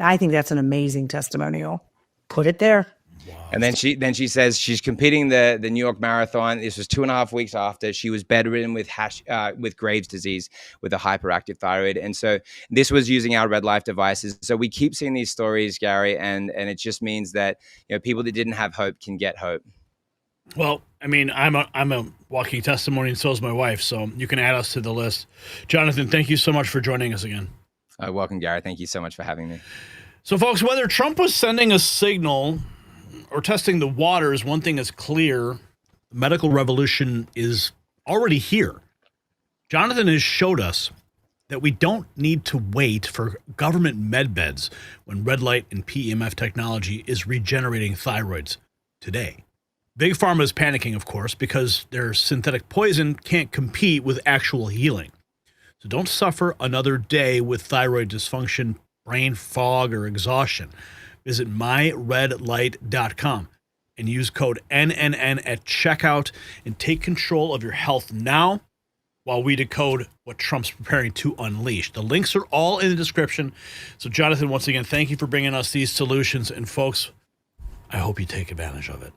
I think that's an amazing testimonial. Put it there.
Wow. And then she says she's competing the New York Marathon. This was 2.5 weeks after she was bedridden with Graves' disease, with a hyperactive thyroid. And so this was using our Red Life devices. So we keep seeing these stories, Gary, and it just means that people that didn't have hope can get hope.
Well, I mean, I'm a walking testimony, and so is my wife. So you can add us to the list. Jonathan, thank you so much for joining us again.
Welcome, Gary. Thank you so much for having me.
So, folks, whether Trump was sending a signal or testing the waters, one thing is clear: the medical revolution is already here. Jonathan has showed us that we don't need to wait for government med beds when red light and PEMF technology is regenerating thyroids today. Big Pharma is panicking, of course, because their synthetic poison can't compete with actual healing. So don't suffer another day with thyroid dysfunction, brain fog, or exhaustion. Visit myredlight.com and use code NNN at checkout and take control of your health now while we decode what Trump's preparing to unleash. The links are all in the description. So, Jonathan, once again, thank you for bringing us these solutions. And, folks, I hope you take advantage of it.